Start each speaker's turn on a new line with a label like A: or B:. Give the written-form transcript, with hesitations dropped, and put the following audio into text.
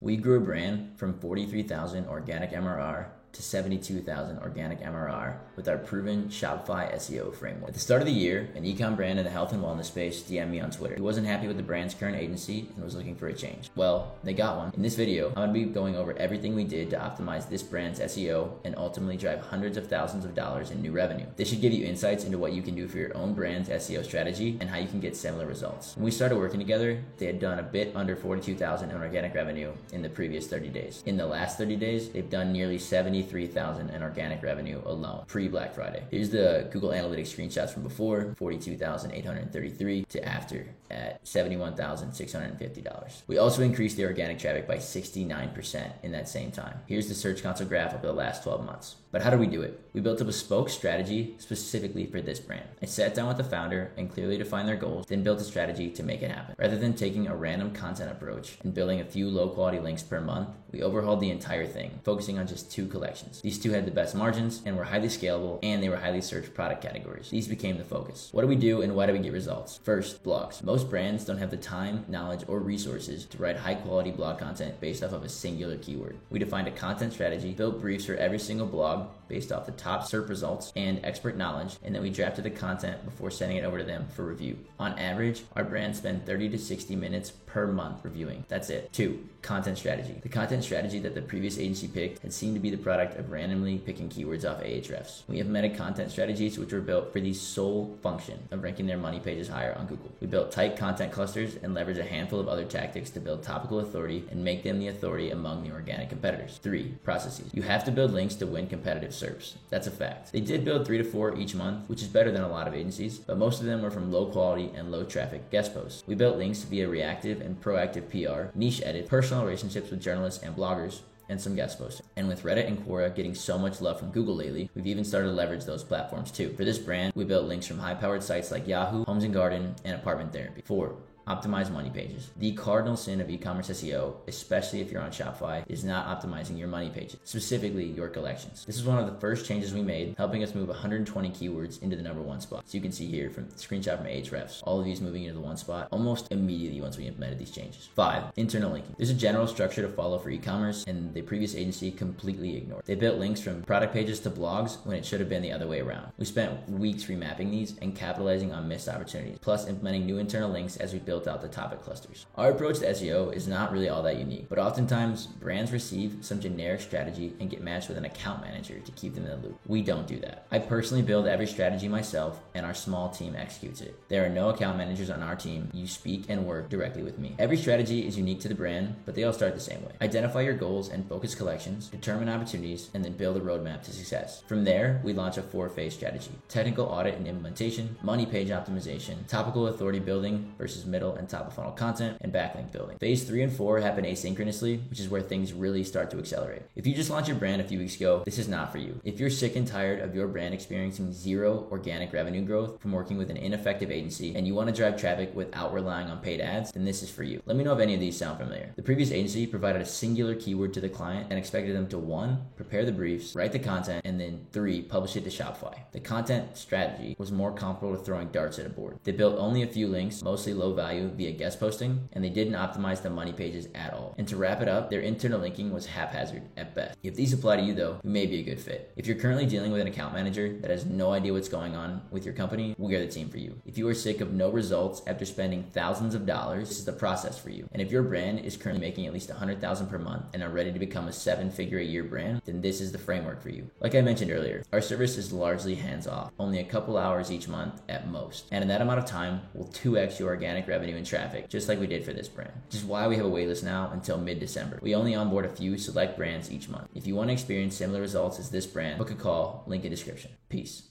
A: We grew a brand from 43,000 organic MRR to 72,000 organic MRR with our proven Shopify SEO framework. At the start of the year, an ecom brand in the health and wellness space DM'd me on Twitter. He wasn't happy with the brand's current agency and was looking for a change. Well, they got one. In this video, I'm going to be going over everything we did to optimize this brand's SEO and ultimately drive hundreds of thousands of dollars in new revenue. This should give you insights into what you can do for your own brand's SEO strategy and how you can get similar results. When we started working together, they had done a bit under 42,000 in organic revenue in the previous 30 days. In the last 30 days, they've done nearly 73,000 in organic revenue alone, pre-Black Friday. Here's the Google Analytics screenshots from before, 42,833 to after at $71,650. We also increased the organic traffic by 69% in that same time. Here's the Search Console graph over the last 12 months. But how do we do it? We built a bespoke strategy specifically for this brand. I sat down with the founder and clearly defined their goals, then built a strategy to make it happen. Rather than taking a random content approach and building a few low-quality links per month, we overhauled the entire thing, focusing on just 2 collections. These 2 had the best margins and were highly scalable, and they were highly searched product categories. These became the focus. What do we do and why do we get results? First, blogs. Most brands don't have the time, knowledge, or resources to write high-quality blog content based off of a singular keyword. We defined a content strategy, built briefs for every single blog based off the top SERP results and expert knowledge, and then we drafted the content before sending it over to them for review. On average, our brands spend 30 to 60 minutes per month reviewing. That's it. 2, content strategy. The content strategy that the previous agency picked had seemed to be the product of randomly picking keywords off Ahrefs. We implemented content strategies which were built for the sole function of ranking their money pages higher on Google. We built tight content clusters and leveraged a handful of other tactics to build topical authority and make them the authority among the organic competitors. 3, processes. You have to build links to win competitive SERPs. That's a fact. They did build 3 to 4 each month, which is better than a lot of agencies, but most of them were from low quality and low traffic guest posts. We built links via reactive and proactive PR, niche edit, personal relationships with journalists and bloggers, and some guest posting. And with Reddit and Quora getting so much love from Google lately, we've even started to leverage those platforms too. For this brand, we built links from high-powered sites like Yahoo, Homes and Garden, and Apartment Therapy. 4, optimize money pages. The cardinal sin of e-commerce SEO, especially if you're on Shopify, is not optimizing your money pages, specifically your collections. This is one of the first changes we made, helping us move 120 keywords into the #1 spot. So you can see here from the screenshot from Ahrefs, all of these moving into the 1 spot almost immediately once we implemented these changes. 5, internal linking. There's a general structure to follow for e-commerce, and the previous agency completely ignored. They built links from product pages to blogs when it should have been the other way around. We spent weeks remapping these and capitalizing on missed opportunities, plus implementing new internal links as we built out the topic clusters. Our approach to SEO is not really all that unique, but oftentimes brands receive some generic strategy and get matched with an account manager to keep them in the loop. We don't do that. I personally build every strategy myself, and our small team executes it. There are no account managers on our team. You speak and work directly with me. Every strategy is unique to the brand, but they all start the same way. Identify your goals and focus collections, determine opportunities, and then build a roadmap to success. From there, we launch a 4-phase strategy: technical audit and implementation, money page optimization, topical authority building versus middle and top of funnel content, and backlink building. Phase 3 and 4 happen asynchronously, which is where things really start to accelerate. If you just launched your brand a few weeks ago, this is not for you. If you're sick and tired of your brand experiencing 0 organic revenue growth from working with an ineffective agency and you want to drive traffic without relying on paid ads, then this is for you. Let me know if any of these sound familiar. The previous agency provided a singular keyword to the client and expected them to 1, prepare the briefs, write the content, and then 3, publish it to Shopify. The content strategy was more comparable to throwing darts at a board. They built only a few links, mostly low value via guest posting, and they didn't optimize the money pages at all. And to wrap it up, their internal linking was haphazard at best. If these apply to you though, you may be a good fit. If you're currently dealing with an account manager that has no idea what's going on with your company, we are the team for you. If you are sick of no results after spending thousands of dollars, this is the process for you. And if your brand is currently making at least $100,000 per month and are ready to become a 7-figure a year brand, then this is the framework for you. Like I mentioned earlier, our service is largely hands-off, only a couple hours each month at most. And in that amount of time, we'll 2x your organic revenue and traffic, just like we did for this brand, which is why we have a waitlist now until mid-December. We only onboard a few select brands each month. If you want to experience similar results as this brand, book a call, link in description. Peace.